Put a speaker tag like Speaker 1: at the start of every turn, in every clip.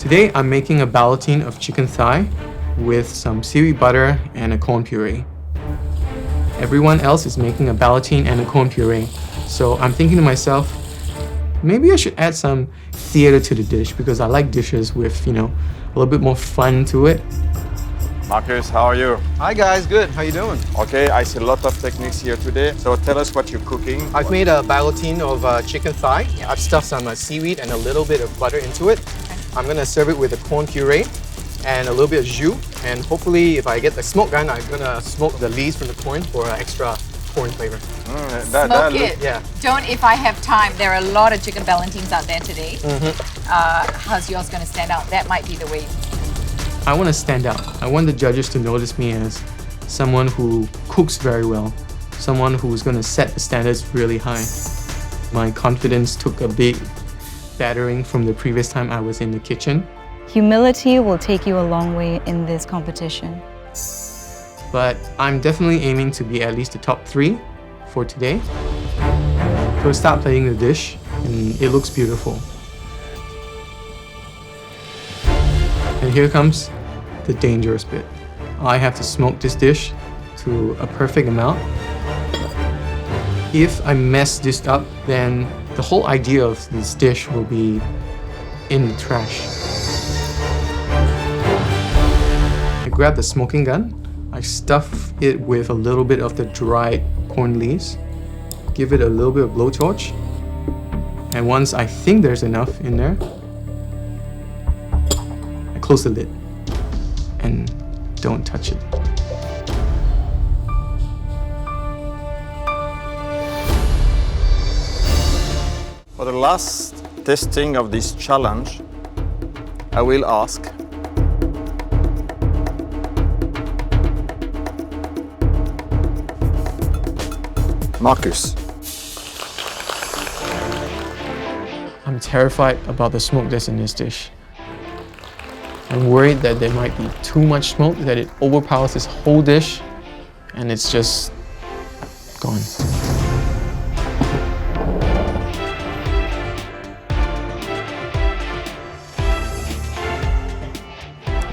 Speaker 1: Today I'm making a ballotine of chicken thigh with some seaweed butter and a corn puree. Everyone else is making a ballotine and a corn puree, so I'm thinking to myself, maybe I should add some theater to the dish because I like dishes with, a little bit more fun to it.
Speaker 2: Marcus, how are you?
Speaker 3: Hi guys, good. How you doing?
Speaker 2: Okay, I see a lot of techniques here today. So tell us what you're cooking.
Speaker 3: I've made a ballotine of chicken thigh. I've stuffed some seaweed and a little bit of butter into it. I'm gonna serve it with a corn puree and a little bit of jus. And hopefully, if I get the smoke gun, I'm gonna smoke the leaves from the corn for extra corn flavor.
Speaker 4: Smoke it.
Speaker 3: Yeah.
Speaker 4: Don't if I have time. There are a lot of chicken ballotines out there today. How's yours going to stand out? That might be the way.
Speaker 1: I want to stand out. I want the judges to notice me as someone who cooks very well, someone who's going to set the standards really high. My confidence took a big battering from the previous time I was in the kitchen.
Speaker 5: Humility will take you a long way in this competition.
Speaker 1: But I'm definitely aiming to be at least the top 3 for today. So start plating the dish, and it looks beautiful. And here comes the dangerous bit. I have to smoke this dish to a perfect amount. If I mess this up, then the whole idea of this dish will be in the trash. I grab the smoking gun. I stuff it with a little bit of the dried corn leaves, give it a little bit of blowtorch, and once I think there's enough in there, I close the lid and don't touch it.
Speaker 2: For the last testing of this challenge, I will ask, Marcus.
Speaker 1: I'm terrified about the smoke that's in this dish. I'm worried that there might be too much smoke, that it overpowers this whole dish, and it's just gone.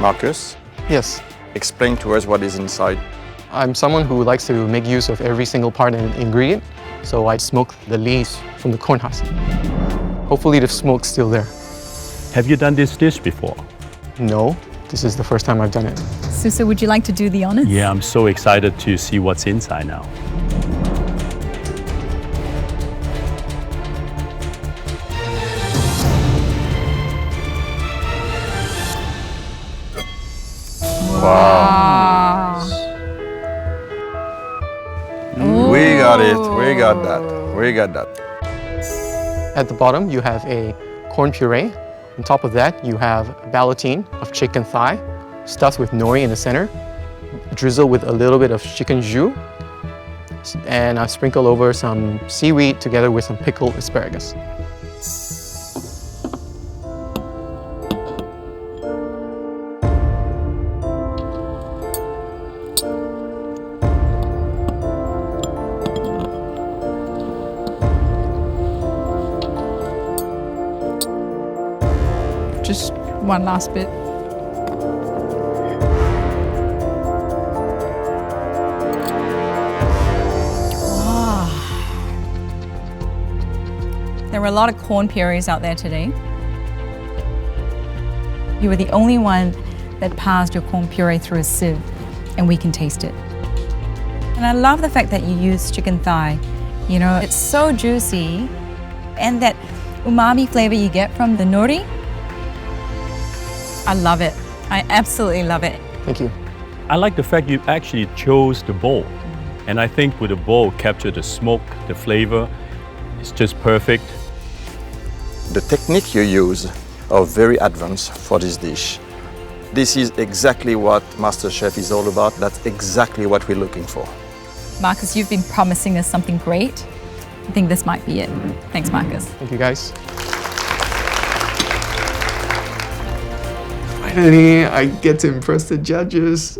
Speaker 2: Marcus,
Speaker 1: Yes,
Speaker 2: explain to us what is inside.
Speaker 1: I'm someone who likes to make use of every single part and ingredient, so I smoke the leaves from the corn husk. Hopefully the smoke's still there.
Speaker 6: Have you done this dish before?
Speaker 1: No, this is the first time I've done it.
Speaker 5: Susa, would you like to do the honors?
Speaker 6: Yeah, I'm so excited to see what's inside now.
Speaker 4: Wow.
Speaker 2: We got it. We got that. We got that.
Speaker 1: At the bottom, you have a corn puree. On top of that, you have ballotine of chicken thigh, stuffed with nori in the center, drizzled with a little bit of chicken jus, and I sprinkle over some seaweed together with some pickled asparagus.
Speaker 5: Just one last bit. There were a lot of corn purees out there today. You were the only one that passed your corn puree through a sieve, and we can taste it. And I love the fact that you used chicken thigh. It's so juicy, and that umami flavor you get from the nori. I love it. I absolutely love it.
Speaker 1: Thank you.
Speaker 6: I like the fact you actually chose the bowl. And I think with the bowl, capture the smoke, the flavor. It's just perfect.
Speaker 2: The technique you use are very advanced for this dish. This is exactly what MasterChef is all about. That's exactly what we're looking for.
Speaker 5: Marcus, you've been promising us something great. I think this might be it. Thanks, Marcus.
Speaker 1: Thank you, guys. Finally, I get to impress the judges.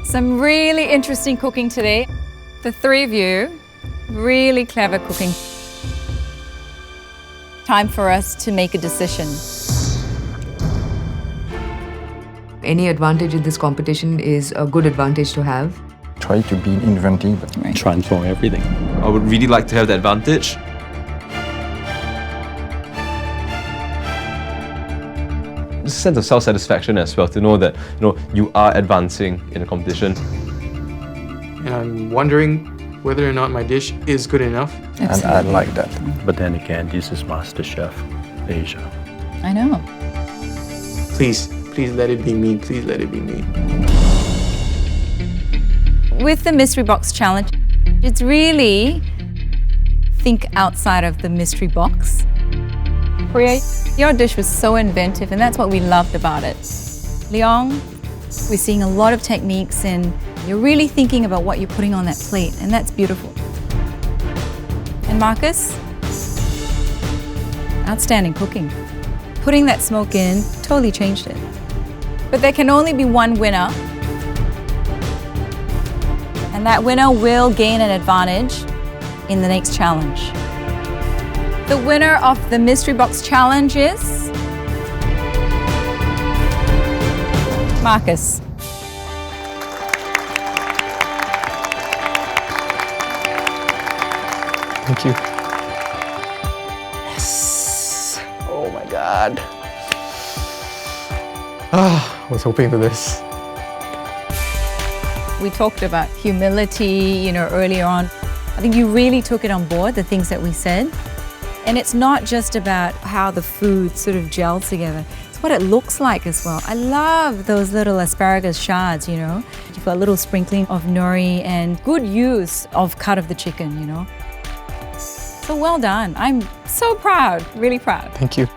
Speaker 5: Some really interesting cooking today. The three of you, really clever cooking. time for us to make a decision.
Speaker 7: Any advantage in this competition is a good advantage to have.
Speaker 2: Try to be inventive.
Speaker 6: Transform everything.
Speaker 8: I would really like to have the advantage. A sense of self-satisfaction as well, to know that you are advancing in a competition.
Speaker 1: And I'm wondering whether or not my dish is good enough.
Speaker 2: And I like that.
Speaker 6: But then again, this is MasterChef Asia.
Speaker 5: I know.
Speaker 1: Please let it be me. Please let it be me.
Speaker 5: With the Mystery Box Challenge, it's really think outside of the mystery box. Priya, your dish was so inventive, and that's what we loved about it. Leong, we're seeing a lot of techniques, and you're really thinking about what you're putting on that plate, and that's beautiful. And Marcus, outstanding cooking. Putting that smoke in totally changed it. But there can only be one winner, and that winner will gain an advantage in the next challenge. The winner of the Mystery Box Challenge is Marcus.
Speaker 1: Thank you.
Speaker 2: Yes! Oh my God.
Speaker 1: I was hoping for this.
Speaker 5: We talked about humility, earlier on. I think you really took it on board, the things that we said. And it's not just about how the food sort of gels together. It's what it looks like as well. I love those little asparagus shards, You've got a little sprinkling of nori and good use of cut of the chicken, So well done. I'm so proud, really proud.
Speaker 1: Thank you.